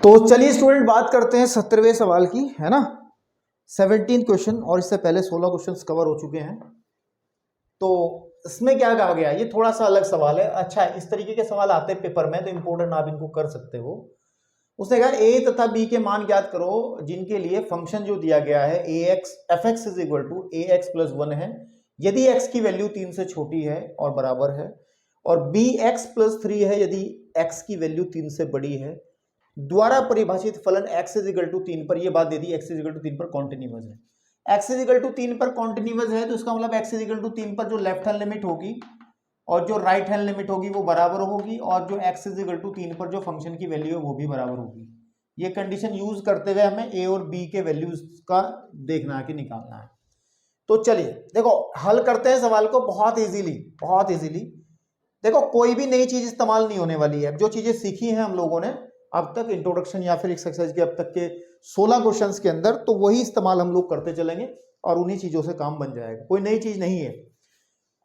तो चलिए स्टूडेंट बात करते हैं 17वें सवाल की, है ना। 17 क्वेश्चन और इससे पहले 16 क्वेश्चंस कवर हो चुके हैं। तो इसमें क्या कहा गया, ये थोड़ा सा अलग सवाल है। अच्छा, इस तरीके के सवाल आते हैं पेपर में तो इंपॉर्टेंट, आप इनको कर सकते हो। उसने कहा ए तथा बी के मान ज्ञात करो जिनके लिए फंक्शन जो दिया गया है a x f x is equal to a x plus 1 है यदि एक्स की वैल्यू 3 से छोटी है और बराबर है, और बी एक्स प्लस 3 है यदि एक्स की वैल्यू 3 से बड़ी है। द्वारा परिभाषित फलन x इज इक्वल टू 3 पर, ये बात दे दी x इज इक्वल टू 3 पर कॉन्टिन्यूअस है। x इज इक्वल टू 3 पर कॉन्टिन्यूअस है तो इसका मतलब x इज इक्वल टू 3 पर जो लेफ्ट हैंड लिमिट होगी और जो राइट हैंड लिमिट होगी वो बराबर होगी, और जो x इज इक्वल टू 3 पर जो फंक्शन की वैल्यू है वो भी बराबर होगी। ये कंडीशन यूज करते हुए हमें a और b के वैल्यूज का देखना है कि निकालना है। तो चलिए देखो हल करते हैं सवाल को बहुत इजीली। देखो कोई भी नई चीज इस्तेमाल नहीं होने वाली है। जो चीजें सीखी हैं हम लोगों ने अब तक इंट्रोडक्शन या फिर एक्सरसाइज के अब तक के 16 क्वेश्चंस के अंदर, तो वही इस्तेमाल हम लोग करते चलेंगे और उन्हीं चीजों से काम बन जाएगा। कोई नई चीज नहीं है,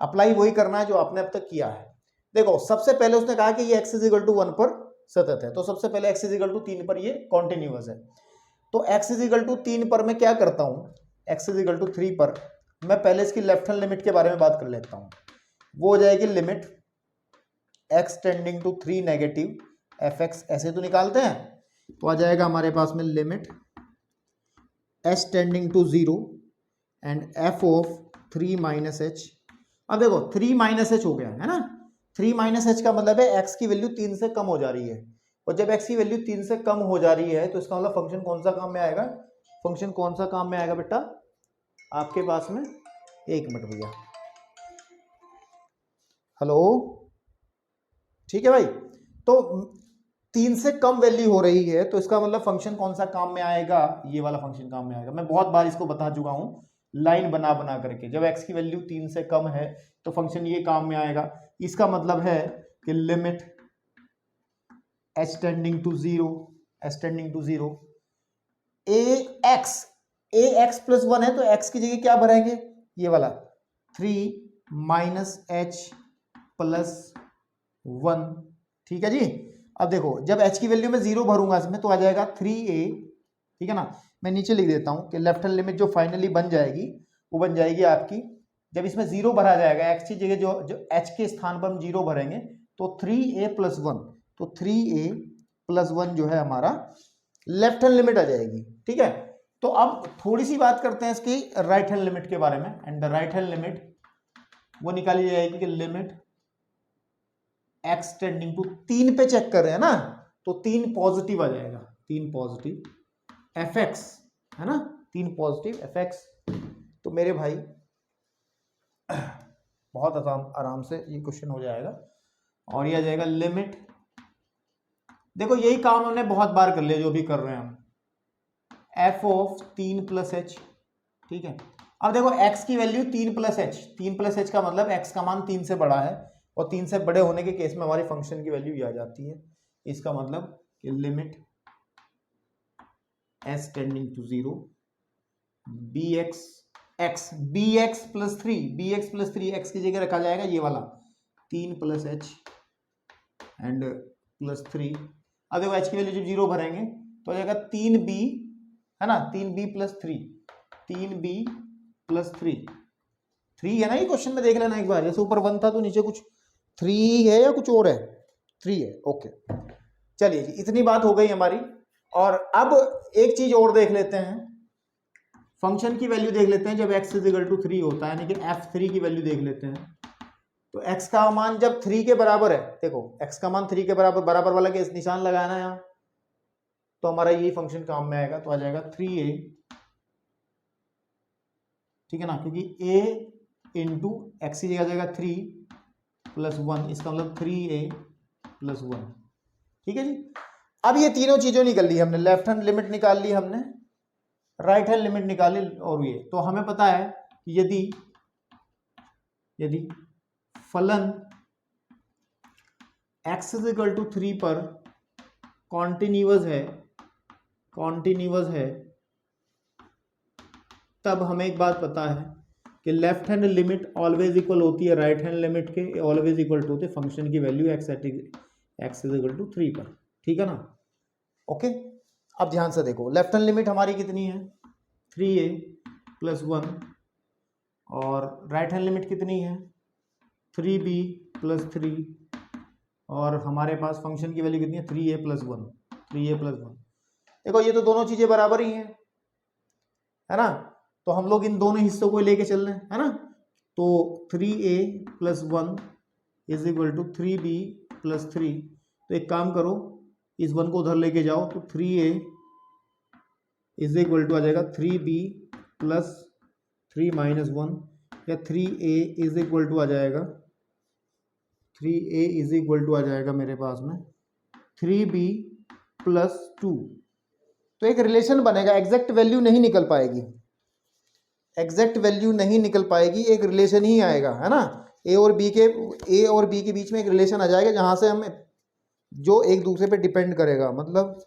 अप्लाई वही करना है जो आपने अब तक किया है। देखो सबसे पहले उसने कहा कि ये x इज इक्वल टू 1 पर सतत है, तो सबसे पहले x इज इक्वल टू 3 पर ये कॉन्टिन्यूअस है। तो x इज इक्वल टू 3 पर मैं क्या करता हूं, x इज इक्वल टू 3 पर मैं पहले इसकी लेफ्ट हैंड लिमिट के बारे में बात कर लेता हूं। वो हो जाएगी limit x tending to 3 negative f x, ऐसे तो निकालते हैं तो आ जाएगा हमारे पास में limit h tending to 0 and f of 3 minus h. अब देखो 3 माइनस एच हो गया है ना। 3 माइनस एच का मतलब है एक्स की वैल्यू 3 से कम हो जा रही है, और जब एक्स की वैल्यू 3 से कम हो जा रही है तो इसका मतलब फंक्शन कौन सा काम में आएगा, फंक्शन कौन सा काम में आएगा बेटा आपके पास में। एक मिनट भैया, हेलो, ठीक है भाई। तो 3 से कम वैल्यू हो रही है तो इसका मतलब फंक्शन कौन सा काम में आएगा, ये वाला फंक्शन काम में आएगा। मैं बहुत बार इसको बता चुका हूं लाइन बना बना करके, जब x की वैल्यू 3 से कम है तो फंक्शन ये काम में आएगा। इसका मतलब है कि limit h tending to 0 ax plus 1 है तो x की जगह क्या भरेंगे, ये वाला 3 माइनस एच प्लस 1, ठीक है जी। अब देखो जब h की वैल्यू में 0 भरूंगा इसमें तो आ जाएगा 3a, ठीक है ना। मैं नीचे लिख देता हूं कि लेफ्ट हैंड लिमिट जो फाइनली बन जाएगी वो बन जाएगी आपकी, जब इसमें 0 भरा जाएगा x की जगह जो h के स्थान पर हम 0 भरेंगे तो 3a प्लस 1, तो 3a प्लस 1 जो है हमारा लेफ्ट हैंड लिमिट आ जाएगी, ठीक है। तो अब थोड़ी सी बात करते हैं इसकी राइट हैंड लिमिट के बारे में, and the right hand limit वो निकाली जाएगी कि लिमिट x टेंडिंग टू 3 पे चेक कर रहे हैं ना तो 3 पॉजिटिव आ जाएगा, 3 पॉजिटिव एफ एक्स, है ना, 3 पॉजिटिव एफ एक्स। तो मेरे भाई बहुत आराम से ये क्वेश्चन हो जाएगा और ये आ जाएगा लिमिट। देखो यही काम हमने बहुत बार कर लिया जो भी कर रहे हैं हम, एफ ऑफ 3 प्लस एच, ठीक है। अब देखो x की वैल्यू 3 प्लस एच का मतलब x का मान 3 से बड़ा है, और 3 से बड़े होने के केस में हमारी फंक्शन की वैल्यू ये आ जाती है। इसका मतलब कि limit s tending to 0 bx plus 3 x की जगह रखा जाएगा ये वाला 3 प्लस एच एंड प्लस 3। अब देखो h की वैल्यू जब 0 भरेंगे तो आ जाएगा 3b, है ना, 3b प्लस 3 है ना। ये क्वेश्चन में देख लेना एक बार, जैसे ऊपर 1 था तो नीचे कुछ 3 है या कुछ और है, 3 है, ओके। चलिए जी इतनी बात हो गई हमारी, और अब एक चीज और देख लेते हैं, फंक्शन की वैल्यू देख लेते हैं जब x इज इक्वल टू 3 होता है, यानी कि f3 की वैल्यू देख लेते हैं। तो x का मान जब 3 के बराबर है, देखो x का मान 3 के बराबर वाला के निशान लगाना है यहाँ, तो हमारा यही फंक्शन काम में आएगा, तो आ जाएगा 3a, ठीक है ना, क्योंकि a इंटू एक्स की जगह जाएगा 3 प्लस 1, इसका मतलब 3a प्लस 1, ठीक है जी। अब ये तीनों चीजों निकल ली हमने, लेफ्ट हैंड लिमिट निकाल ली हमने, राइट हैंड लिमिट निकाली, और ये तो हमें पता है कि यदि फलन x इज इक्वल टू 3 पर कॉन्टिन्यूअस है तब हमें एक बात पता है कि left hand limit always equal होती है राइट हैंड लिमिट के, ऑलवेज इक्वल टू होते फंक्शन की value x is equal to 3 पर, ठीक है ना। ओके, अब ध्यान से देखो, लेफ्ट हैंड लिमिट हमारी कितनी है 3a प्लस 1, और राइट हैंड लिमिट कितनी है 3b प्लस 3, और हमारे पास फंक्शन की वैल्यू कितनी है 3a प्लस 1, 3a प्लस 1। देखो ये तो दोनों चीजें बराबर ही हैं, है ना, तो हम लोग इन दोनों हिस्सों को लेके चल रहे हैं, है ना, तो 3a plus 1 is equal to 3b plus 3। तो एक काम करो, इस 1 को उधर लेके जाओ, तो 3a इज इक्वल टू आ जाएगा 3b प्लस 3 माइनस 1, या 3a इज इक्वल टू आ जाएगा 3a इज इक्वल टू आ जाएगा मेरे पास में 3b प्लस 2। तो एक रिलेशन बनेगा, एग्जैक्ट वैल्यू नहीं निकल पाएगी, एग्जैक्ट वैल्यू नहीं निकल पाएगी, एक रिलेशन ही आएगा, है ना, ए और बी के बीच में एक रिलेशन आ जाएगा, जहां से हम जो एक दूसरे पे डिपेंड करेगा, मतलब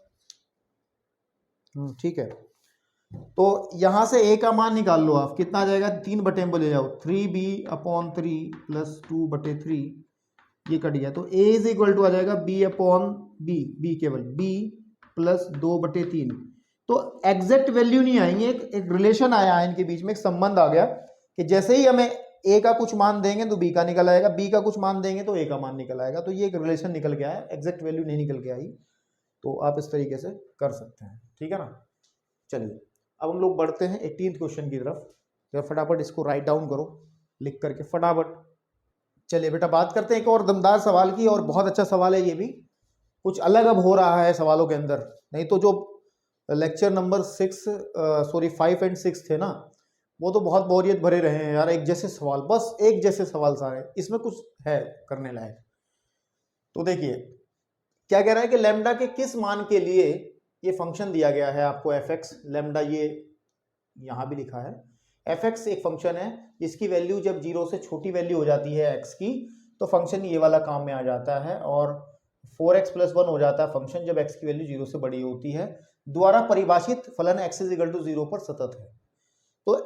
ठीक है। तो यहां से ए का मान निकाल लो आप, कितना आ जाएगा 3 बोले जाओ 3b/3 प्लस 2/3, ये कट गया, तो a इज इक्वल टू आ जाएगा b/b, केवल b प्लस 2/3। तो एग्जैक्ट वैल्यू नहीं आएंगे, एक रिलेशन आया है इनके बीच में, एक संबंध आ गया कि जैसे ही हमें a का कुछ मान देंगे तो b का निकल आएगा, b का कुछ मान देंगे तो a का मान निकल आएगा। तो ये एक रिलेशन निकल के आया, एग्जैक्ट वैल्यू नहीं निकल के आई। तो आप इस तरीके से कर सकते हैं, ठीक है ना। चलिए अब हम लोग बढ़ते हैं 18th क्वेश्चन की तरफ। तो फटाफट इसको राइट डाउन करो लिख करके फटाफट। चलिए बेटा बात करते हैं एक और दमदार सवाल की, और बहुत अच्छा सवाल है ये भी, कुछ अलग अब हो रहा है सवालों के अंदर। नहीं तो जो लेक्चर नंबर 5 एंड 6 थे ना, वो तो बहुत बोरियत भरे रहे हैं यार, एक जैसे सवाल, बस एक जैसे सवाल सारे। इसमें कुछ है करने लायक। तो देखिए क्या कह रहा है कि लैम्डा के किस मान के लिए ये फंक्शन दिया गया है आपको fx, लैम्डा ये यहां भी लिखा है। fx एक फंक्शन है जिसकी वैल्यू जब 0 से छोटी वैल्यू हो जाती है x की, तो फंक्शन ये वाला काम में आ जाता है, और 4x प्लस 1 हो जाता है फंक्शन जब x की वैल्यू 0 से बड़ी होती है। द्वारा परिभाषित फलन x इज इक्वल टू 0 पर सतत है। तो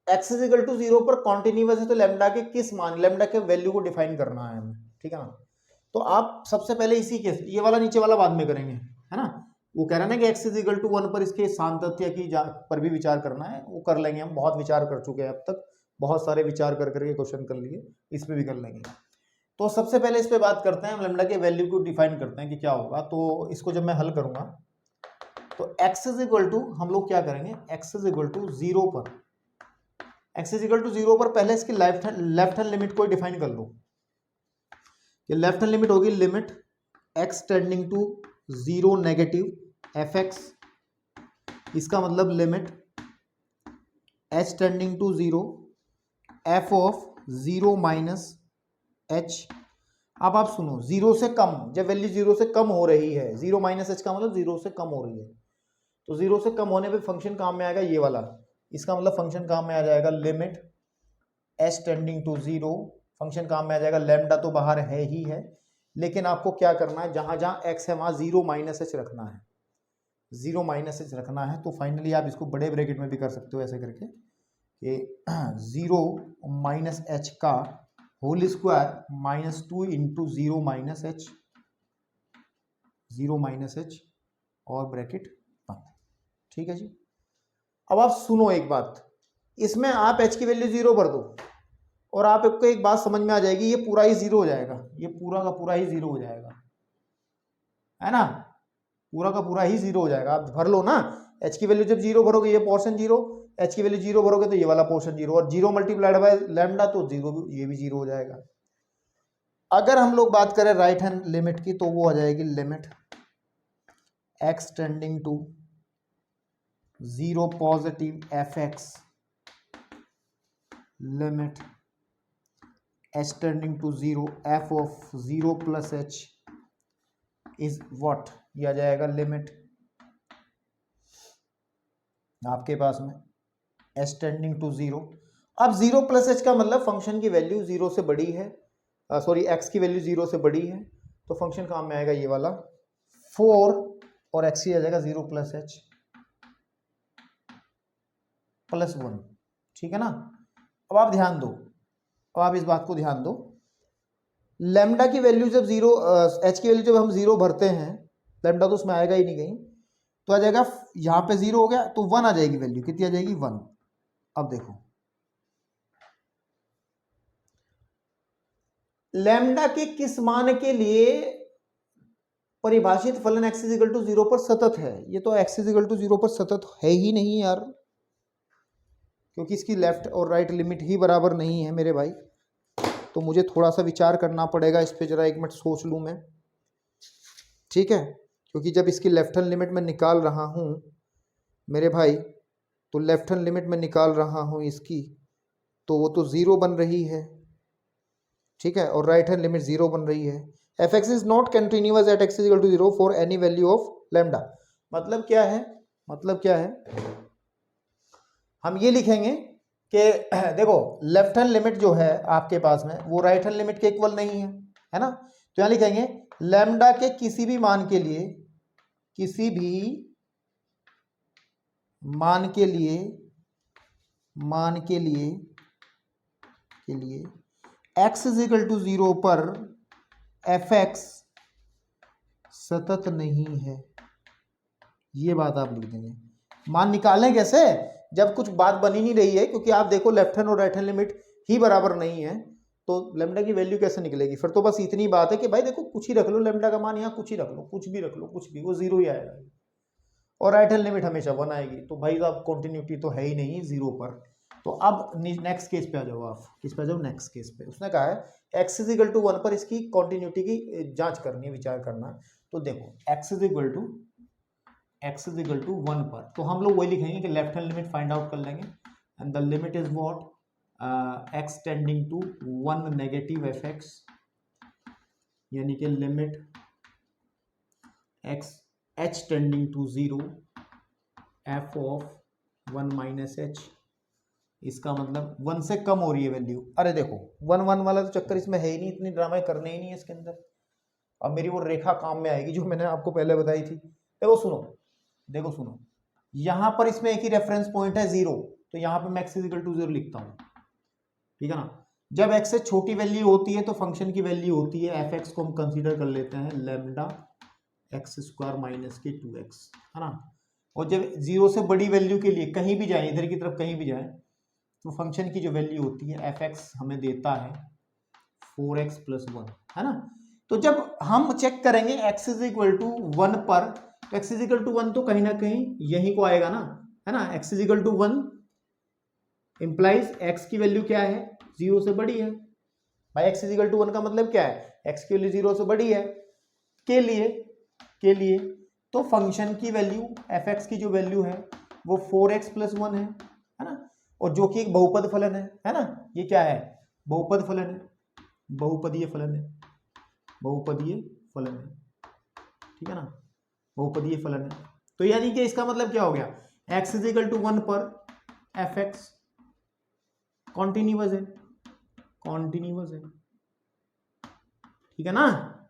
x इज इक्वल टू 0 पर कॉन्टिन्यूअस है, तो लैम्डा के किस मान, लैम्डा के वैल्यू को डिफाइन करना है हमें, ठीक है ना। तो आप सबसे पहले इसी के, ये वाला नीचे वाला बाद में करेंगे, है ना। वो कह रहा है ना कि x इज इक्वल टू 1 पर इसके सांतत्य की पर भी विचार करना है, वो कर लेंगे हम, बहुत विचार कर चुके हैं अब तक, बहुत सारे विचार कर करके क्वेश्चन कर लिए, इसमें भी कर लेंगे। तो सबसे पहले इस पे बात करते हैं, हम लैम्डा के वैल्यू को डिफाइन करते हैं कि क्या होगा। तो इसको जब मैं हल करूंगा तो x इज इक्वल टू, हम लोग क्या करेंगे, x इज इक्वल टू 0 पर, x इज इक्वल टू 0 पर पहले इसकी लेफ्ट हैंड लिमिट को डिफाइन कर लो। कि लेफ्ट हैंड लिमिट होगी limit x tending to 0 negative fx, इसका मतलब limit h tending to 0 f of 0 minus h। अब आप सुनो, 0 से कम, जब वैल्यू 0 से कम हो रही है, 0 माइनस h का मतलब 0 से कम हो रही है, तो 0 से कम होने पे फंक्शन काम में आएगा ये वाला, इसका मतलब फंक्शन काम में आ जाएगा limit h tending to 0, function काम में आ जाएगा, लैम्डा तो बाहर है ही है, लेकिन आपको क्या करना है, जहां जहां x है वहां 0 माइनस h रखना है, 0 माइनस h रखना है। तो फाइनली आप इसको बड़े ब्रैकेट में भी कर सकते हो ऐसे करके कि 0 माइनस h का whole square minus 2 into 0 minus h, 0 minus h और ब्रैकेट बंद, ठीक है जी। अब आप सुनो एक बात, इसमें आप h की वैल्यू 0 भर दो और आपको एक बात समझ में आ जाएगी, ये पूरा ही 0 हो जाएगा, ये पूरा का पूरा ही 0 हो जाएगा, है ना, पूरा का पूरा ही 0 हो जाएगा। आप भर लो ना, h की वैल्यू जब 0 भरोगे ये पोर्शन 0, h की वैल्यू 0 भरोगे तो ये वाला पोर्शन 0, और 0 मल्टीप्लाइड बाय लैम्डा तो 0, ये भी 0 हो जाएगा। अगर हम लोग बात करें राइट हैंड लिमिट की, तो वो आ जाएगी limit x tending to 0 positive fx, limit h tending to 0 f of 0 plus h is what, ये आ जाएगा लिमिट आपके पास में h टेंडिंग टू 0। अब 0 प्लस h का मतलब फंक्शन की वैल्यू 0 से बड़ी है, सॉरी x की वैल्यू 0 से बड़ी है, तो फंक्शन काम में आएगा ये वाला 4, और x ही आ जाएगा 0 प्लस h प्लस 1, ठीक है ना। अब आप ध्यान दो, अब आप इस बात को ध्यान दो, लैम्डा की वैल्यू जब 0, h की वैल्यू जब हम 0 भरते हैं, लैम्डा तो उसमें आएगा ही नहीं कहीं, तो आ जाएगा, यहाँ पे 0 हो गया तो 1 आ जाएगी वैल्यू, कितनी आ जाएगी 1। अब देखो लैम्डा के किस मान के लिए परिभाषित फलन x इक्वल टू 0 पर सतत है। ये तो x इक्वल टू 0 पर सतत है ही नहीं यार, क्योंकि इसकी लेफ्ट और राइट लिमिट ही बराबर नहीं है मेरे भाई। तो मुझे थोड़ा सा विचार करना पड़ेगा इस पे, जरा एक मिनट सोच लूँ मैं, ठीक है। क्योंकि जब इसकी लेफ्ट हैंड लिमिट में निकाल रहा हूँ मेरे भाई, तो लेफ्ट हैंड लिमिट में निकाल रहा हूँ इसकी, तो वो तो 0 बन रही है, ठीक है, और राइट हैंड लिमिट 0 बन रही है। F x is not continuous at x equal to 0 for any value of lambda. मतलब क्या है, मतलब क्या है, हम ये लिखेंगे कि देखो लेफ्ट हैंड लिमिट जो है आपके पास में वो राइट हैंड लिमिट के इक्वल नहीं है ना। तो यहां लिखेंगे लैम्डा के किसी भी मान के लिए, किसी भी मान के लिए, मान के लिए x इज इक्वल टू 0 पर एफ एक्स सतत नहीं है। ये बात आप लिख देंगे। मान निकालें कैसे, जब कुछ बात बनी नहीं रही है, क्योंकि आप देखो लेफ्ट हैंड और राइट हैंड लिमिट ही बराबर नहीं है, तो लैम्डा की वैल्यू कैसे निकलेगी। फिर तो बस इतनी बात है कि भाई देखो कुछ ही रख लो, लैम्डा का मान यहाँ कुछ ही रख लो, कुछ भी रख लो, कुछ भी, वो 0 ही आएगा, और राइट हैंड लिमिट हमेशा 1 आएगी। तो भाई साहब कंटिन्यूटी तो है ही नहीं 0 पर। तो अब नेक्स्ट केस पे आ जाओ आप, किस पे आ जाओ, नेक्स्ट केस पे। उसने कहा है x इज इक्वल टू 1 पर इसकी कंटिन्यूटी की जांच करनी है, विचार करना है। तो देखो x इज इक्वल टू 1 पर, तो हम लोग वही लिखेंगे कि left hand limit find out कर लेंगे, and the limit is what x tending to 1 negative f x, यानी कि limit x h tending to 0 f of 1 minus h। इसका मतलब 1 से कम हो रही है वैल्यू। अरे देखो 1 1 वाला तो चक्कर इसमें है ही नहीं, इतनी ड्रामा करने ही नहीं है इसके अंदर। अब मेरी वो रेखा काम में आएगी जो मैंने आपको पहले बताई थी। देखो सुनो, यहां पर इसमें एक ही रेफरेंस पॉइंट है 0, तो यहां पे मैं x इक्वल टू 0 लिखता हूं, ठीक है ना। जब x से छोटी वैल्यू होती है तो फंक्शन की वैल्यू होती है एफ एक्स को हम कंसीडर कर लेते हैं लैम्डा एक्स स्क्वायर माइनस के 2x, है ना। और जब 0 से बड़ी वैल्यू के लिए कहीं भी जाए, इधर की तरफ कहीं भी जाए, तो फंक्शन की जो वैल्यू होती है एफ एक्स हमें देता है 4x प्लस 1, है ना। तो जब हम चेक करेंगे x इज इक्वल टू 1 पर, तो x इज इक्वल टू 1 तो कहीं ना कहीं यहीं को आएगा ना, है ना। x is equal to 1 implies x की वैल्यू क्या है, 0 से बड़ी है। भाई x इज इक्वल टू 1 का मतलब क्या है, x की वैल्यू 0 से बड़ी है के लिए तो फंक्शन की वैल्यू एफ एक्स की जो वैल्यू है वो 4x प्लस 1 है ना। और जो कि एक बहुपद फलन है ना। ये क्या है, बहुपद फलन है, बहुपदीय फलन है, बहुपदीय फलन है, ठीक है ना, बहुपदीय फलन है। तो यानी कि इसका मतलब क्या हो गया, x इज इक्वल टू 1 पर एफ एक्स कॉन्टिन्यूअस है, ठीक है ना।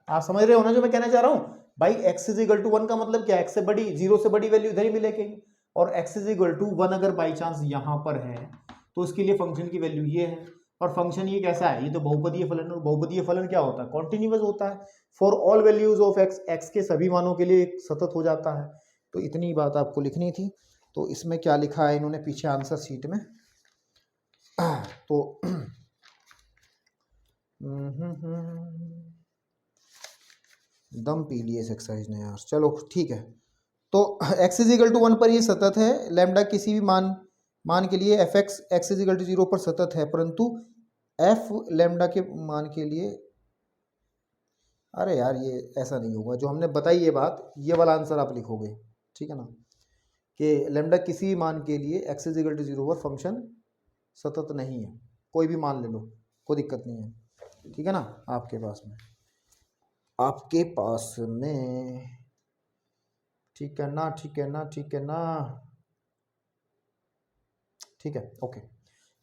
आप समझ रहे हो ना जो मैं कहना चाह रहा हूं। भाई x इज इक्वल टू 1 का मतलब क्या है, x से बड़ी, 0 से बड़ी वैल्यू इधर ही मिलेगी, और x इज इक्वल टू 1 अगर बाई चांस यहां पर है तो उसके लिए फंक्शन की वैल्यू ये है। और फंक्शन ये कैसा है, ये तो बहुपदीय फलन, और बहुपदीय फलन क्या होता है, कॉन्टिन्यूअस होता है। For all values of x, x के सभी मानों के लिए सतत हो जाता है। तो इतनी बात आपको लिखनी थी। तो इसमें क्या लिखा है इन्होंने पीछे आंसर शीट में, तो दम पी लिए इस एक्सरसाइज ने यार। चलो ठीक है, तो x इज इक्वल टू 1 पर ये सतत है, लैम्डा किसी भी मान के लिए f x x is equal to 0 पर सतत है, परंतु एफ लैम्डा के मान के लिए, अरे यार ये ऐसा नहीं होगा जो हमने बताई ये बात, ये वाला आंसर आप लिखोगे, ठीक है ना, कि लैम्डा किसी भी मान के लिए एक्स इज इक्वल टू 0 पर फंक्शन सतत नहीं है। कोई भी मान ले लो, कोई दिक्कत नहीं है, ठीक है ना। आपके पास में ठीक है ना, ठीक है, ओके।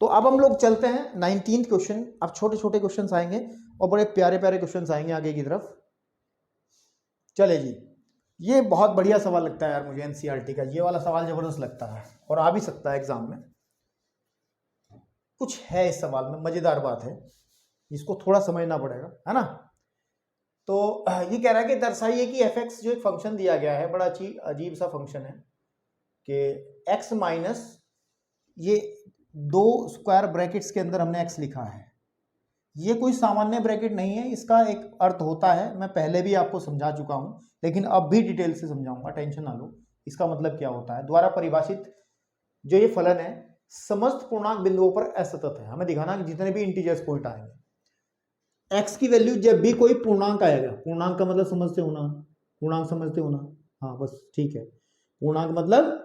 तो अब हम लोग चलते हैं 19th क्वेश्चन। अब छोटे छोटे क्वेश्चंस आएंगे और बड़े प्यारे प्यारे क्वेश्चंस आएंगे आगे की तरफ। चले जी, ये बहुत बढ़िया सवाल लगता है यार मुझे एनसीईआरटी का, ये वाला सवाल जबरदस्त लगता है और आ भी सकता है एग्जाम में। कुछ है इस सवाल में, मजेदार बात है, इसको थोड़ा समझना पड़ेगा, है ना। तो ये कह रहा है कि दर्शाइए कि एफ एक्स जो एक फंक्शन दिया गया है, बड़ा अजीब सा फंक्शन है कि एक्स माइनस ये 2 स्क्वायर ब्रैकेट्स के अंदर हमने एक्स लिखा है। ये कोई सामान्य ब्रैकेट नहीं है, इसका एक अर्थ होता है, मैं पहले भी आपको समझा चुका हूं, लेकिन अब भी डिटेल से समझाऊंगा, टेंशन ना लो। इसका मतलब क्या होता है, द्वारा परिभाषित जो ये फलन है समस्त पूर्णांक बिंदुओं पर असतत है। हमें दिखाना कि जितने भी इंटीजर्स पॉइंट आएंगे, एक्स की वैल्यू जब भी कोई पूर्णांक आएगा, पूर्णांक का मतलब समझते हो ना, पूर्णांक समझते हो ना, हाँ बस ठीक है। पूर्णांक मतलब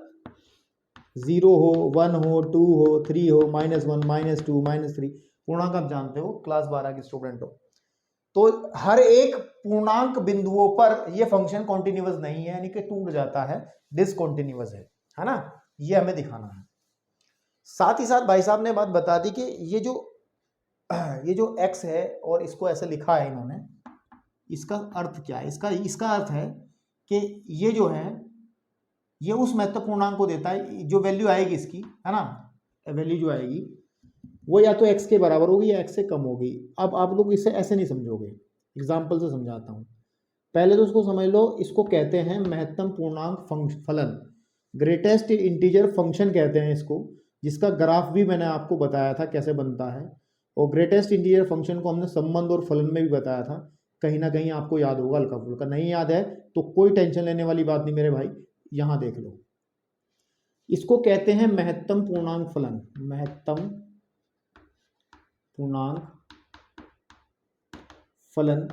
0 हो, 1 हो, 2 हो, 3 हो, -1, -2, -3, पूर्णांक आप जानते हो, क्लास 12 के स्टूडेंट हो। तो हर एक पूर्णांक बिंदुओं पर यह फंक्शन कॉन्टिन्यूअस नहीं है, यानी कि टूट जाता है, डिसकॉन्टिन्यूअस है ना, ये हमें दिखाना है। साथ ही साथ भाई साहब ने बात बता दी कि ये जो x है और इसको ऐसे लिखा है इन्होंने, इसका अर्थ क्या है, इसका अर्थ है कि ये जो है ये उस महत्वपूर्ण पूर्णांक को देता है, जो वैल्यू आएगी इसकी, है ना, वैल्यू जो आएगी वो या तो x के बराबर होगी या x से कम होगी। अब आप लोग इसे ऐसे नहीं समझोगे, एग्जाम्पल से समझाता हूँ। पहले तो उसको समझ लो, इसको कहते हैं महत्तम पूर्णांक फलन, ग्रेटेस्ट इंटीजर फंक्शन कहते हैं इसको, जिसका ग्राफ भी मैंने आपको बताया था कैसे बनता है। और ग्रेटेस्ट इंटीजर फंक्शन को हमने संबंध और फलन में भी बताया था, कहीं ना कहीं आपको याद होगा, हल्का फुल्का। नहीं याद है तो कोई टेंशन लेने वाली बात नहीं मेरे भाई, यहाँ देख लो। इसको कहते हैं महत्तम पूर्णांक फलन, महत्तम पूर्णांक फलन,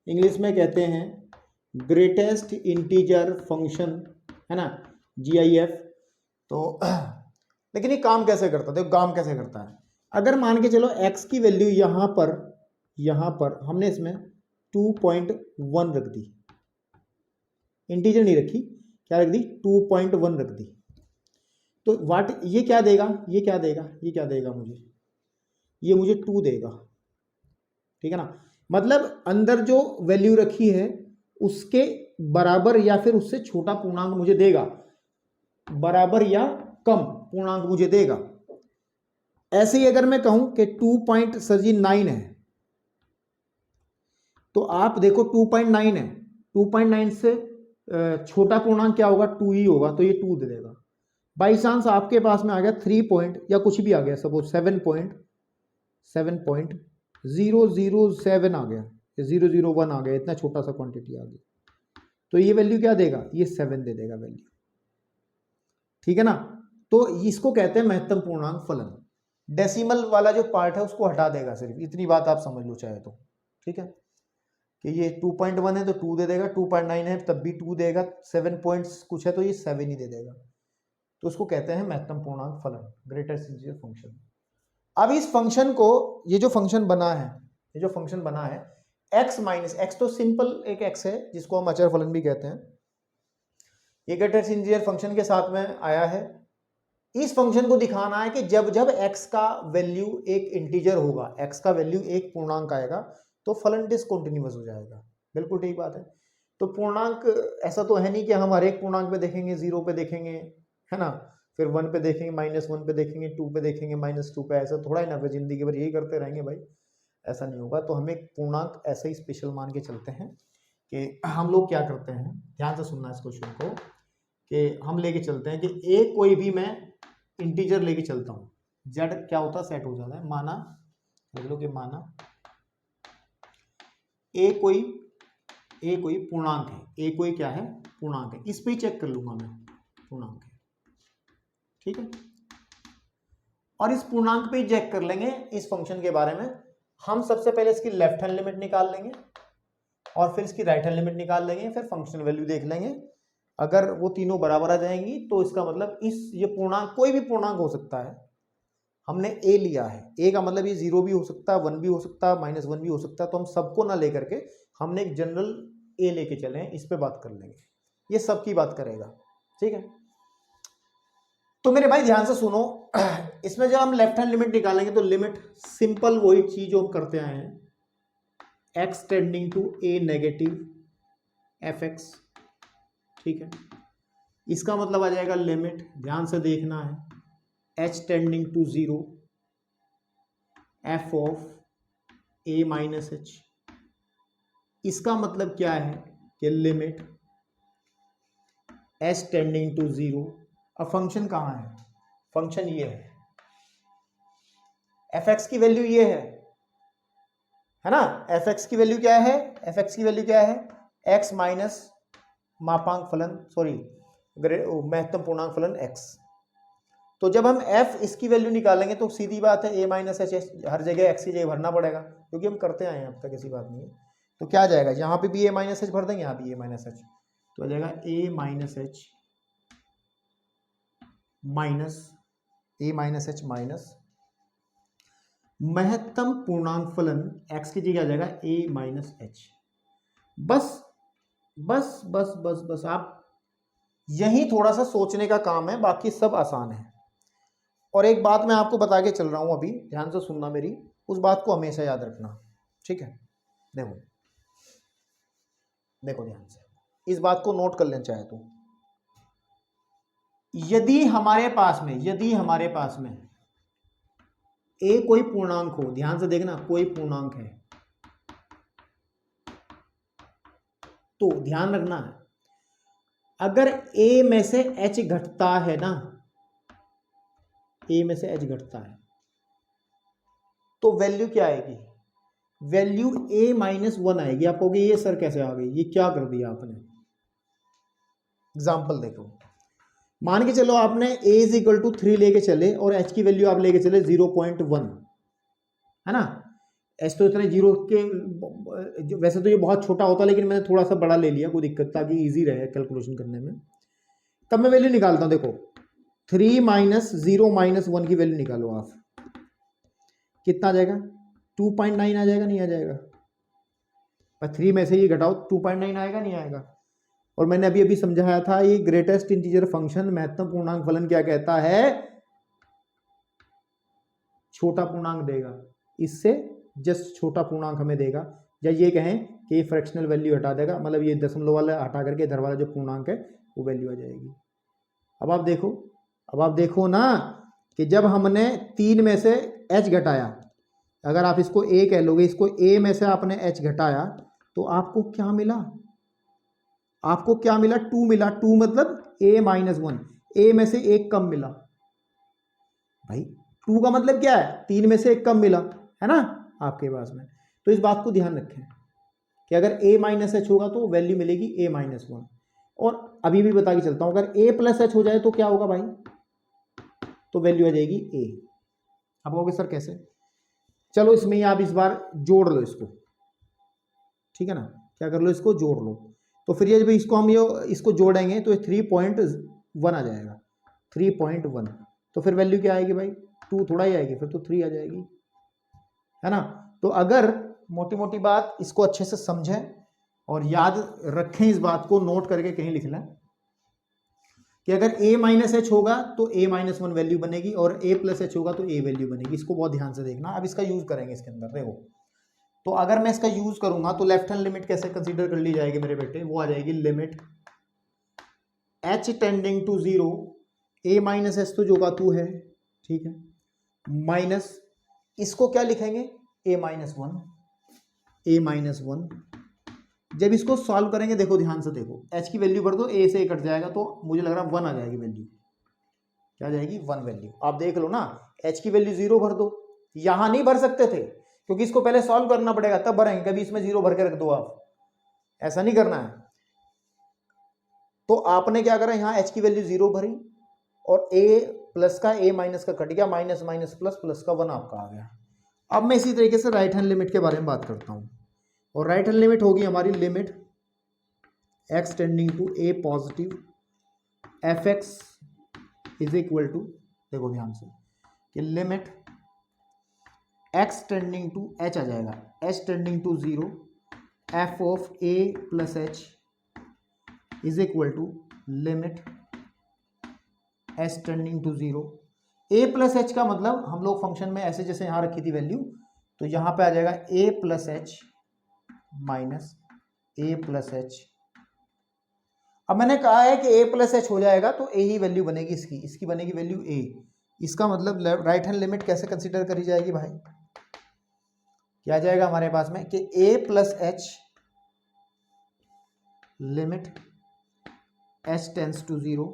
इंग्लिश में कहते हैं ग्रेटेस्ट इंटीजर फंक्शन, है ना, GIF। तो लेकिन ये काम कैसे करता है, देखो काम कैसे करता है। अगर मान के चलो x की वैल्यू यहां पर हमने इसमें 2.1 रख दी, इंटीजर नहीं रखी, क्या रख दी, 2.1 रख दी, तो ये क्या देगा, ये क्या देगा मुझे, ये मुझे 2 देगा, ठीक है ना। मतलब अंदर जो वैल्यू रखी है उसके बराबर या फिर उससे छोटा पूर्णांक मुझे देगा, बराबर या कम पूर्णांक मुझे देगा। ऐसे ही अगर मैं कहूं कि 2.9 है, तो आप देखो 2.9 है, 2.9 से छोटा पूर्णांक क्या होगा, 2 ही होगा, तो ये 2 दे देगा। बाई चांस आपके पास में आ गया 3 पॉइंट या कुछ भी आ गया, सपोज 7.007 आ गया, 001 आ गया, इतना छोटा सा क्वांटिटी आ गया, तो ये वैल्यू क्या देगा, ये 7 दे देगा वैल्यू, ठीक है ना। तो इसको कहते हैं महत्तम पूर्णांक फलन। डेसिमल वाला जो पार्ट है उसको हटा देगा, सिर्फ इतनी बात आप समझ लो चाहे तो, ठीक है, कि ये 2.1 है तो 2 दे देगा, 2.9 है तब भी 2 देगा, 7 पॉइंट्स कुछ है तो ये 7 ही दे देगा। तो उसको कहते हैं महत्तम पूर्णांक फलन, ग्रेटेस्ट इंटीजर फंक्शन। अब इस फंक्शन को, ये जो फंक्शन बना है x माइनस एक्स, तो सिंपल एक x है जिसको हम अचर फलन भी कहते हैं, ये ग्रेटेस्ट इंटीजर फंक्शन के साथ में आया है। इस फंक्शन को दिखाना है कि जब जब x का वैल्यू एक इंटीजर होगा, x का वैल्यू एक पूर्णांक आएगा तो फलन डिसकंटिन्यूअस हो जाएगा। बिल्कुल ठीक बात है। तो पूर्णांक ऐसा तो है नहीं कि हम हर एक पूर्णांक पे देखेंगे, 0 पे देखेंगे, है ना, फिर 1 पे देखेंगे, -1 पे देखेंगे, 2 पे देखेंगे, -2 पे, ऐसा थोड़ा ही ना फिर जिंदगी भर यही करते रहेंगे भाई, ऐसा नहीं होगा। तो हमें पूर्णांक ऐसे ही स्पेशल मान के चलते हैं कि हम लोग क्या करते हैं, ध्यान से सुनना इस क्वेश्चन को, कि हम लेके चलते हैं कि एक कोई भी मैं इंटीजर लेके चलता हूँ, z क्या होता है, सेट हो जाता है, माना लिख लो कि माना a कोई पूर्णांक है, a कोई क्या है, पूर्णांक है, इस पे ही चेक कर लूंगा मैं पूर्णांक है, ठीक है। और इस पूर्णांक पे ही चेक कर लेंगे इस फंक्शन के बारे में। हम सबसे पहले इसकी लेफ्ट हैंड लिमिट निकाल लेंगे और फिर इसकी राइट हैंड लिमिट निकाल लेंगे, फिर फंक्शन वैल्यू देख लेंगे। अगर वो तीनों बराबर आ जाएंगी तो इसका मतलब ये पूर्णांक, कोई भी पूर्णांक हो सकता है, हमने a लिया है, a का मतलब ये 0 भी हो सकता है, 1 भी हो सकता है, -1 भी हो सकता है, तो हम सबको ना लेकर के हमने एक जनरल a लेके चले हैं, इस पे बात कर लेंगे, ये सबकी बात करेगा, ठीक है। तो मेरे भाई ध्यान से सुनो, इसमें जब हम लेफ्ट हैंड लिमिट निकालेंगे तो लिमिट सिंपल वही चीज जो हम करते आए हैं, x tending to a negative fx, ठीक है। इसका मतलब आ जाएगा लिमिट, ध्यान से देखना है, h tending to 0 f of a minus h, इसका मतलब क्या है कि limit h tending to zero. अब फंक्शन कहाँ है, फंक्शन ये है, एफ एक्स की वैल्यू ये है ना। एफ एक्स की वैल्यू क्या है, एफ एक्स की वैल्यू क्या है, एक्स माइनस मापांक फलन, सॉरी महत्तम पूर्णांक फलन एक्स। तो जब हम f इसकी वैल्यू निकालेंगे तो सीधी बात है a माइनस एच, हर जगह x की जगह भरना पड़ेगा क्योंकि हम करते आए हैं अब तक, ऐसी बात नहीं है। तो क्या जाएगा, यहाँ पे भी a माइनस एच भर देंगे, यहाँ भी a माइनस एच, तो आ जाएगा a minus H minus a minus H minus महत्तम पूर्णांक फलन x की जगह आ जाएगा a माइनस एच। बस बस बस बस बस आप यही थोड़ा सा सोचने का काम है, बाकी सब आसान है। और एक बात मैं आपको बता के चल रहा हूं, अभी ध्यान से सुनना मेरी, उस बात को हमेशा याद रखना, ठीक है। देखो देखो ध्यान से, इस बात को नोट कर लेना चाहे तो, यदि हमारे पास में a कोई पूर्णांक हो, ध्यान से देखना, कोई पूर्णांक है तो ध्यान रखना है, अगर a में से h घटता है ना, a में से h घटता है तो वैल्यू क्या आएगी, वैल्यू a माइनस वन आएगी। आप कहोगे ये सर कैसे आ गई, ये क्या कर दिया आपने। एग्जाम्पल देखो, मान के चलो आपने a इज इक्वल टू 3 लेके चले और h की वैल्यू आप लेके चले 0.1, है ना। h तो इतने जीरो के, वैसे तो ये बहुत छोटा होता, लेकिन मैंने थोड़ा सा बड़ा ले लिया, कोई दिक्कत, ताकि इजी रहे कैलकुलेशन करने में। तब मैं वैल्यू निकालता हूं, देखो 3 माइनस 0 माइनस 1 की वैल्यू निकालो आप, कितना आ जाएगा, 2.9 आ जाएगा, नहीं आ जाएगा। पर 3 में से ये घटाओ, 2.9 आएगा, नहीं आएगा। और मैंने अभी अभी समझाया था, ये ग्रेटेस्ट इंटीजर फंक्शन महत्तम पूर्णांक फलन क्या कहता है, छोटा पूर्णांक देगा, इससे जस्ट छोटा पूर्णांक हमें देगा, या ये कहें कि ये फ्रैक्शनल वैल्यू हटा देगा, मतलब ये दशमलव वाला हटा करके इधर वाला जो पूर्णांक है वो वैल्यू आ जाएगी। अब आप देखो ना कि जब हमने 3 में से h घटाया, अगर आप इसको a कह लोगे, इसको a में से आपने h घटाया तो आपको क्या मिला, 2 मिला। 2 मतलब a माइनस वन, a में से एक कम मिला भाई। 2 का मतलब क्या है, 3 में से एक कम मिला, है ना आपके पास में। तो इस बात को ध्यान रखें कि अगर a माइनस एच होगा तो वैल्यू मिलेगी a माइनस वन। और अभी भी बता के चलता हूं, अगर a प्लस एच हो जाए तो क्या होगा भाई, तो वैल्यू आ जाएगी a। अब कहोगे सर कैसे, चलो इसमें आप इस बार जोड़ लो इसको, ठीक है ना, क्या कर लो, इसको जोड़ लो। तो फिर ये जब इसको जोड़ेंगे तो 3.1 आ जाएगा, 3.1। तो फिर वैल्यू क्या आएगी भाई, 2 थोड़ा ही आएगी, फिर तो 3 आ जाएगी, है ना। तो अगर मोटी मोटी बात, इसको अच्छे से समझें और याद रखें, इस बात को नोट करके कहीं लिख लें कि अगर a माइनस एच होगा तो a माइनस वन वैल्यू बनेगी, और a प्लस एच होगा तो a वैल्यू बनेगी। इसको बहुत ध्यान से देखना। अब इसका यूज करेंगे इसके अंदर, देखो तो अगर मैं इसका यूज करूंगा तो लेफ्ट हैंड लिमिट कैसे कंसीडर कर ली जाएगी मेरे बेटे, वो आ जाएगी limit h tending to zero, a minus h तो जो का तू है, ठीक है, माइनस इसको क्या लिखेंगे, a माइनस वन। जब इसको सॉल्व करेंगे, देखो ध्यान से देखो, h की वैल्यू भर दो, a से कट जाएगा तो मुझे लग रहा है 1 आ जाएगी वैल्यू, क्या आ जाएगी 1 वैल्यू। आप देख लो ना, h की वैल्यू 0 भर दो, यहां नहीं भर सकते थे क्योंकि इसको पहले सॉल्व करना पड़ेगा तब भरेंगे, कभी इसमें 0 भर के रख दो, आप ऐसा नहीं करना है। तो आपने क्या करा, यहां h की वैल्यू 0 भरी और a प्लस का a माइनस का कट गया, माइनस माइनस प्लस, प्लस का 1 आपका आ गया। अब मैं इसी तरीके से राइट हैंड लिमिट के बारे में बात करता हूं, और राइट हैंड लिमिट होगी हमारी limit x tending to a positive f x is equal to, देखो ध्यान से कि limit x tending to h आ जाएगा, h tending to 0 f of a plus h is equal to limit h tending to 0। a plus h का मतलब हम लोग फंक्शन में ऐसे जैसे यहां रखी थी वैल्यू, तो यहां पे आ जाएगा a plus h minus a plus H. अब मैंने कहा है कि a प्लस एच हो जाएगा तो a ही वैल्यू बनेगी, इसकी बनेगी वैल्यू a। इसका मतलब राइट हैंड लिमिट कैसे कंसीडर करी जाएगी भाई, क्या जाएगा हमारे पास में कि a plus h limit h tends to 0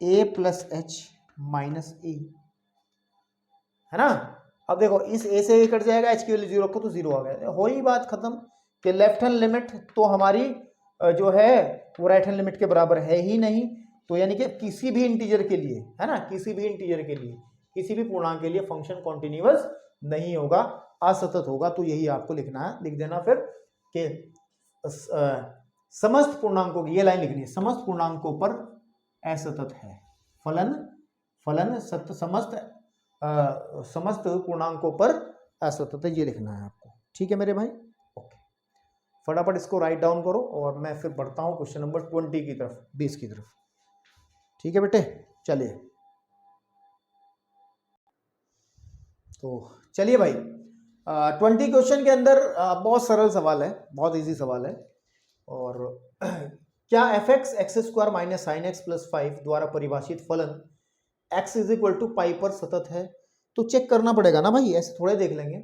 a plus h minus a, है ना। अब देखो इस a से a कट जाएगा, h की वैल्यू 0 रखो तो 0 आ गया, हो ही बात खत्म कि लेफ्ट हैंड लिमिट तो हमारी जो है वो राइट हैंड लिमिट के बराबर है ही नहीं। तो यानी कि किसी भी इंटीजर के लिए, है ना, किसी भी इंटीजर के लिए, किसी भी पूर्णांक के लिए फंक्शन कॉन्टिन्यूअस नहीं होगा, असतत होगा। तो यही आपको लिखना है, लिख देना फिर कि समस्त पूर्णांकों की, ये लाइन लिखनी है, समस्त पूर्णांकों पर असतत है फलन, फलन सत्य समस्त पूर्णांकों पर असतत है, ये लिखना है आपको। ठीक है मेरे भाई, ओके। फटाफट इसको राइट डाउन करो और मैं फिर बढ़ता हूं क्वेश्चन नंबर 20 की तरफ, 20 की तरफ। ठीक है बेटे, चलिए। तो चलिए भाई, 20 क्वेश्चन के अंदर बहुत सरल सवाल है, बहुत इजी सवाल है। और क्या F x x square minus sign x plus 5 द्वारा परिभाषित फलन x is equal to pi पर सतत है? तो चेक करना पड़ेगा ना भाई, ऐसे थोड़े देख लेंगे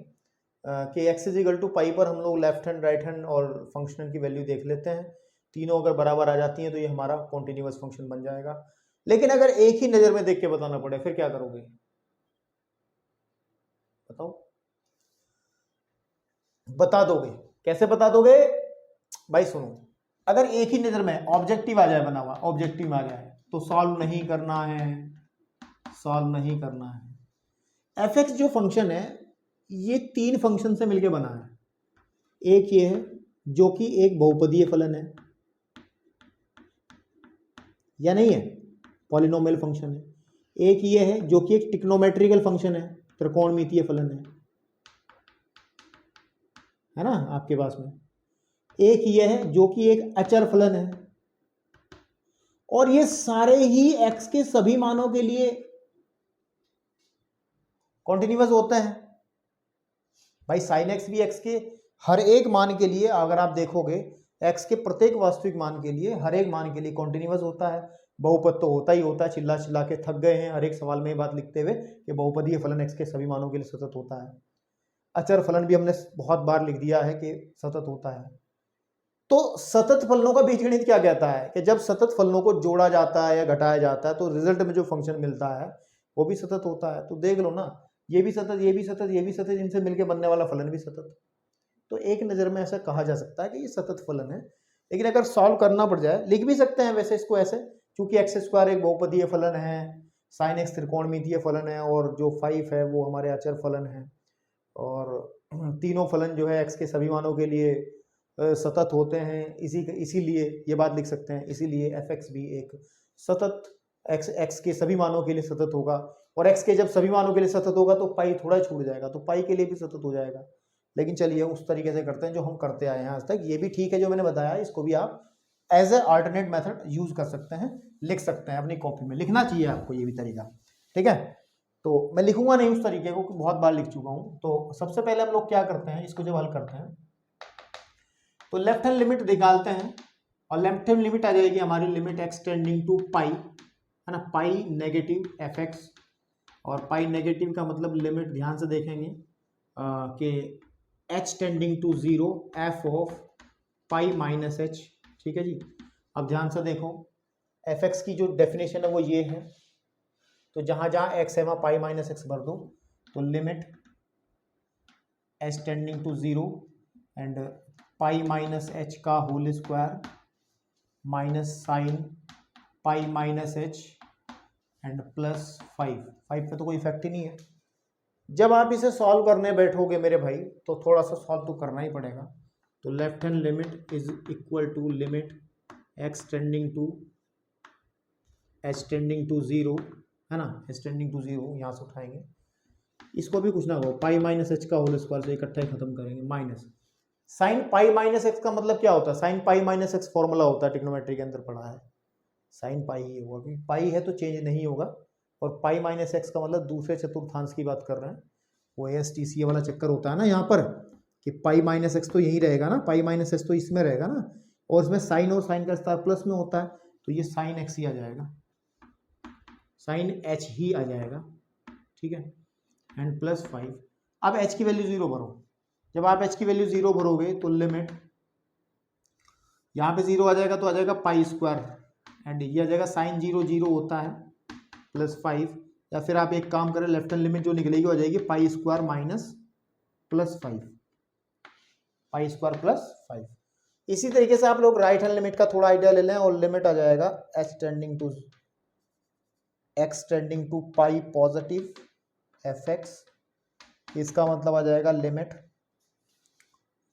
कि x is equal to pi पर हम लोग लेफ्ट हैंड राइट हैंड और फंक्शनल की वैल्यू देख लेते हैं, तीनों अगर बराबर आ जाती हैं तो ये हमारा कॉन्टिन्यूअस फंक्शन बन जाएगा। लेकिन अगर एक ही नजर में देख के बताना पड़े फिर क्या करोगे, बताओ? बता दोगे, कैसे बता दोगे भाई? सुनो, अगर एक ही नजर में ऑब्जेक्टिव आ जाए, बना हुआ ऑब्जेक्टिव आ जाए, तो सॉल्व नहीं करना है, सॉल्व नहीं करना है। एफ एक्स जो फंक्शन है ये तीन फंक्शन से मिलकर बना है। एक ये है जो कि एक बहुपदीय फलन है, या नहीं है, पॉलिनोमियल फंक्शन है। एक ये है जो कि एक ट्रिग्नोमेट्रिकल फंक्शन है, त्रिकोणमितीय फलन है ना आपके पास में। एक ये है जो कि एक अचर फलन है, और ये सारे ही x के सभी मानों के लिए कॉन्टिन्यूअस होते हैं भाई। साइन एक्स भी x के हर एक मान के लिए, अगर आप देखोगे x के प्रत्येक वास्तविक मान के लिए, हर एक मान के लिए कॉन्टिन्यूअस होता है। बहुपद तो होता ही होता है, चिल्ला चिल्ला के थक गए हैं हर एक सवाल में ये बात लिखते हुए कि बहुपदीय फलन x के सभी मानों के लिए सतत होता है। अचर फलन भी हमने बहुत बार लिख दिया है कि सतत होता है। तो सतत फलनों का बीजगणित क्या कहता है कि जब सतत फलनों को जोड़ा जाता है या घटाया जाता है तो रिजल्ट में जो फंक्शन मिलता है वो भी सतत होता है। तो देख लो ना, ये भी सतत, ये भी सतत, ये भी सतत, इनसे मिलकर बनने वाला फलन भी सतत। तो एक नजर में ऐसा कहा जा सकता है कि ये सतत फलन है। लेकिन अगर सॉल्व करना पड़ जाए, लिख भी सकते हैं वैसे इसको ऐसे, क्योंकि एक्स स्क्वायर एक बहुपदीय फलन है, साइन एक्स त्रिकोणमितीय फलन है, और जो 5 है वो हमारे अचर फलन है, और तीनों फलन जो है एक्स के सभी मानों के लिए सतत होते हैं। इसीलिए ये बात लिख सकते हैं, इसीलिए एफ एक्स भी एक सतत एक्स के सभी मानों के लिए सतत होगा। और एक्स के जब सभी मानों के लिए सतत होगा तो पाई थोड़ा छूट जाएगा, तो पाई के लिए भी सतत हो जाएगा। लेकिन चलिए उस तरीके से करते हैं जो हम करते आए हैं आज तक। ये भी ठीक है जो मैंने बताया, इसको भी आप as a alternate method use कर सकते हैं, लिख सकते हैं अपनी कॉपी में, लिखना चाहिए आपको ये भी तरीका। ठीक है, तो मैं लिखूंगा नहीं उस तरीके को, बहुत बार लिख चुका हूं। तो सबसे पहले हम लोग क्या करते हैं, इसको जब हल करते हैं तो लेफ्ट हैंड लिमिट निकालते हैं, और लेफ्ट हैंड लिमिट आ जाएगी हमारी लिमिट एक्स टेंडिंग टू पाई, है ना, पाई नेगेटिव एफ एक्स। और पाई नेगेटिव का मतलब लिमिट ध्यान से देखेंगे कि h tending to 0 f of pi minus h. ठीक है जी, अब ध्यान से देखो एफ एक्स की जो डेफिनेशन है वो ये है, तो जहां जहां एक्स है वहां पाई माइनस एक्स भर दो। तो limit h tending to 0 and pi minus h का whole square minus sine pi minus h and plus 5 पे तो कोई इफेक्ट ही नहीं है। जब आप इसे सॉल्व करने बैठोगे मेरे भाई तो थोड़ा सा सॉल्व तो करना ही पड़ेगा। तो left hand limit is equal to limit x tending to h tending to 0, है ना, एच टेंडिंग टू 0 यहाँ से उठाएंगे, इसको भी कुछ ना हो, पाई माइनस एच का होल स्क्वायर से इकट्ठा ही खत्म करेंगे, minus sine pi minus x का मतलब क्या होता है, sign pi minus x formula होता है, ट्रिग्नोमेट्री के अंदर पढ़ा है, साइन पाई ही होगा, क्योंकि पाई है तो चेंज नहीं होगा। और पाई माइनस एक्स का मतलब दूसरे चतुर्थांश की बात कर रहे हैं, वो एसटीसी वाला चक्कर होता है ना यहाँ पर, कि पाई माइनस एक्स तो यही रहेगा ना, पाई माइनस एक्स तो इसमें रहेगा ना, और इसमें साइन और साइन का स्टार प्लस में होता है, तो ये साइन एक्स ही आ जाएगा, साइन एच ही आ जाएगा। ठीक है, एंड प्लस 5। अब एच की वैल्यू 0 भरो, जब आप h की वैल्यू 0 भरोगे तो लिमिट यहाँ पे 0 आ जाएगा तो आ जाएगा पाई स्क्वायर, एंड ये आ जाएगा साइन 0 0 होता है +5, या फिर आप एक काम करें, लेफ्ट हैंड लिमिट जो निकलेगी हो जाएगी पाई स्क्वायर माइनस +5, पाई स्क्वायर +5। इसी तरीके से आप लोग राइट हैंड लिमिट का थोड़ा आइडिया ले लें, और लिमिट आ जाएगा x tending to pi positive fx, इसका मतलब आ जाएगा लिमिट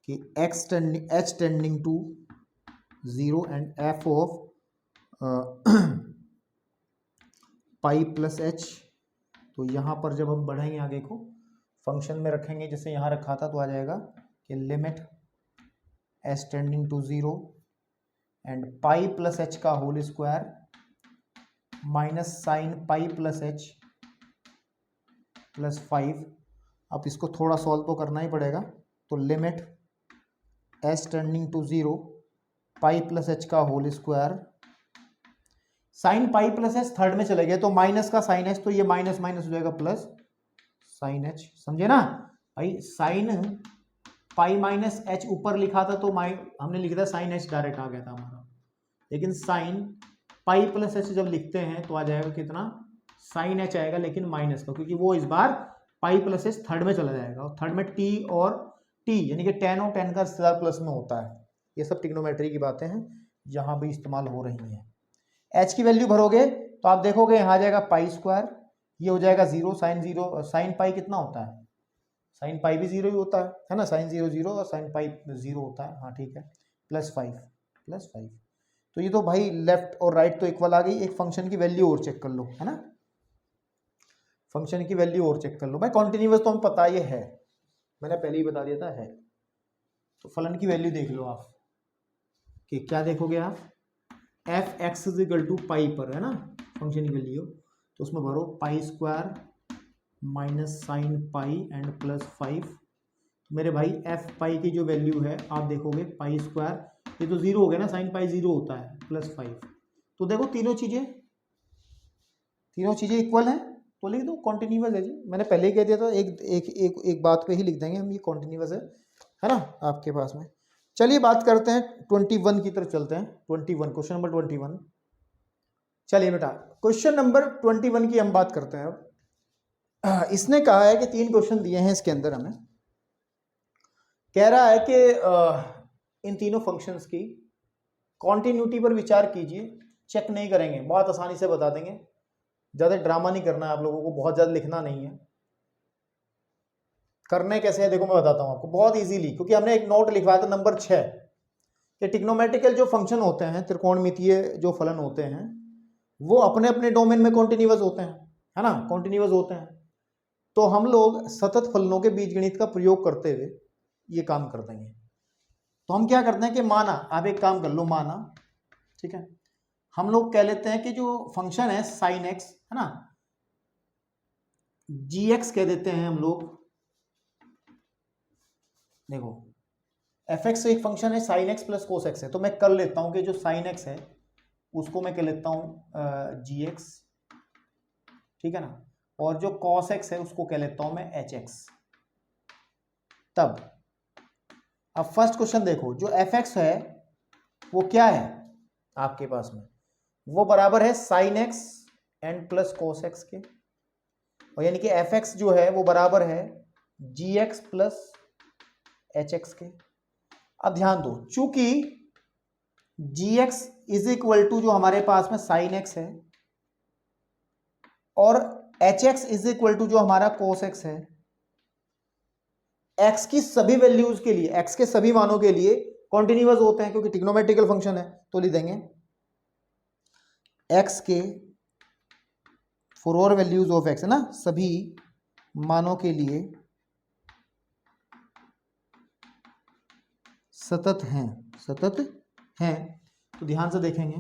कि h tending to 0 and f of pi plus h। तो यहाँ पर जब हम बढ़ेंगे आगे को फंक्शन में रखेंगे, जैसे यहाँ रखा था, तो आ जाएगा कि limit h tending to 0 and pi plus h का whole square minus sine pi plus h +5। अब इसको थोड़ा सॉल्व तो करना ही पड़ेगा, तो limit h tending to 0 pi plus h का whole square, sine pi plus h third में चले गए तो माइनस का साइन h, तो ये माइनस माइनस हो जाएगा प्लस साइन h, समझे ना भाई। साइन पाई माइनस h ऊपर लिखा था तो हमने लिखा था साइन h डायरेक्ट आ गया था हमारा, लेकिन साइन पाई प्लस h जब लिखते हैं तो आ जाएगा कितना, साइन h आएगा लेकिन माइनस का, क्योंकि वो इस बार पाई प्लस h थर्ड में चला जाएगा, और थर्ड में t और t यानी कि tan और tan का रिश्तेदार प्लस में होता है। ये सब ट्रिग्नोमेट्री की बातें हैं, जहां भी इस्तेमाल हो रही हैं। h की वैल्यू भरोगे तो आप देखोगे यहाँ आ जाएगा पाई स्क्वायर, ये हो जाएगा 0, साइन पाई कितना होता है, साइन पाई भी 0 ही होता है ना, साइन 0 0 और साइन पाई 0 होता है, हाँ ठीक है, +5। तो ये तो भाई लेफ्ट और राइट तो इक्वल आ गई। एक फंक्शन की वैल्यू और चेक कर लो, है ना, फंक्शन की वैल्यू और चेक कर लो भाई। कॉन्टिन्यूअस तो हमें पता ये है, मैंने पहले ही बता दिया था है। तो फलन की वैल्यू देख लो आप, कि क्या देखोगे आप, f x is equal to pi पर, है ना फंक्शन की वैल्यू, तो उसमें भरो pi square minus sine pi and +5। मेरे भाई एफ पाई की जो वैल्यू है आप देखोगे पाई स्क्वायर, ये तो 0 हो गया ना, साइन पाई 0 होता है +5, तो देखो तीनों चीजें इक्वल हैं, तो लिख दो कॉन्टिन्यूअस है जी। मैंने पहले ही कह दिया था, एक बात पे ही लिख देंगे हम, ये कॉन्टिन्यूअस है ना आपके पास में। चलिए बात करते हैं 21 की तरफ चलते हैं। 21 क्वेश्चन नंबर 21। चलिए बेटा क्वेश्चन नंबर 21 की हम बात करते हैं अब। इसने कहा है कि 3 क्वेश्चन दिए हैं इसके अंदर, हमें कह रहा है कि इन तीनों फंक्शंस की कॉन्टिन्यूटी पर विचार कीजिए। चेक नहीं करेंगे, बहुत आसानी से बता देंगे, ज़्यादा ड्रामा नहीं करना है आप लोगों को, बहुत ज़्यादा लिखना नहीं है। करने कैसे है देखो मैं बताता हूँ आपको बहुत इजीली, क्योंकि हमने एक नोट लिखवाया था नंबर 6 कि ट्रिग्नोमेट्रिकल जो फंक्शन होते हैं, त्रिकोणमितीय जो फलन होते हैं, वो अपने अपने डोमेन में कॉन्टिन्यूअस होते हैं, है ना, कॉन्टिन्यूअस होते हैं। तो हम लोग सतत फलनों के बीजगणित का प्रयोग करते हुए ये काम कर देंगे। तो हम क्या करते हैं कि माना, आप एक काम कर लो, माना ठीक है, हम लोग कह लेते हैं कि जो फंक्शन है साइन एक्स, है ना, जी एक्स कह देते हैं हम लोग। देखो एफ एक्स एक फंक्शन है sign x plus cos x है, तो मैं कर लेता हूं कि जो साइन एक्स है उसको मैं कह लेता हूं जी एक्स, ठीक है ना, और जो कॉस एक्स है उसको कह लेता हूं मैं एच एक्स। तब अब फर्स्ट क्वेश्चन देखो, जो एफ एक्स है वो क्या है आपके पास में, वो बराबर है sine x and plus cos x के, और यानी कि एफ एक्स जो है वो बराबर है g x plus h x के। अब ध्यान दो, चूंकि g x is equal to जो हमारे पास में साइन एक्स है, और h x is equal to जो हमारा कोस एक्स है, एक्स की सभी वैल्यूज के लिए, एक्स के सभी मानों के लिए कॉन्टिन्यूअस होते हैं, क्योंकि ट्रिग्नोमेट्रिकल फंक्शन है। तो लिख देंगे एक्स के for all values of x, है ना, सभी मानों के लिए सतत हैं। तो ध्यान से देखेंगे,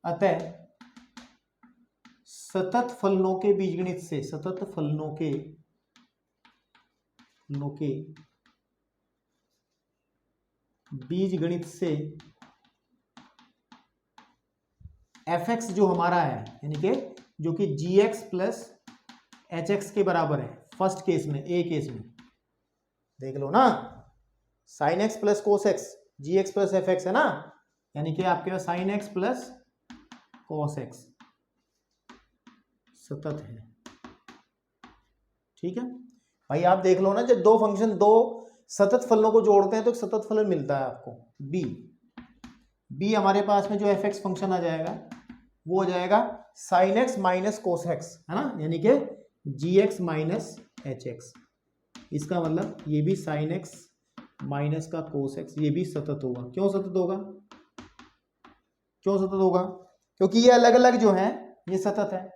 अतः सतत फलनों के बीजगणित से, सतत फलनों के बीजगणित से एफ एक्स जो हमारा है, यानी कि जो कि जी एक्स प्लस एच एक्स के बराबर है, फर्स्ट केस में, ए केस में देख लो ना, sine x plus cos x, g x plus f x है ना, यानी कि आपके पास sine x plus cos x सतत है। ठीक है भाई, आप देख लो ना, जब दो फंक्शन दो सतत फलनों को जोड़ते हैं तो एक सतत फलन मिलता है आपको बी। बी हमारे पास में जो एफ एक्स फंक्शन आ जाएगा वो हो जाएगा sine x minus cos x, है ना, यानी कि जी एक्स माइनस एच एक्स। इसका मतलब ये भी साइन एक्स माइनस का कोस एक्स, ये भी सतत होगा। क्यों सतत होगा? क्यों सतत होगा? क्योंकि ये अलग अलग जो है ये सतत है।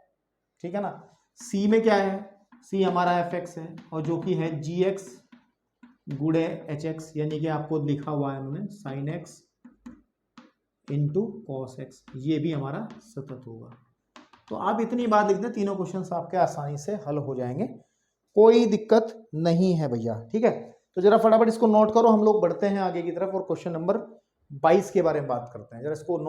ठीक है ना। सी में क्या है? सी हमारा एफ एक्स है और जो कि है जी एक्स गुणे एच एक्स, यानी कि आपको लिखा हुआ है उन्होंने sine x into cos x, ये भी हमारा सतत होगा। तो आप इतनी बात लिख दें, तीनों क्वेश्चन आपके आसानी से हल हो जाएंगे, कोई दिक्कत नहीं है भैया। ठीक है, तो जरा फटाफट इसको नोट करो, हम लोग बढ़ते हैं आगे की तरफ और क्वेश्चन नंबर 22 के बारे में बात करते हैं। जरा इसको नोट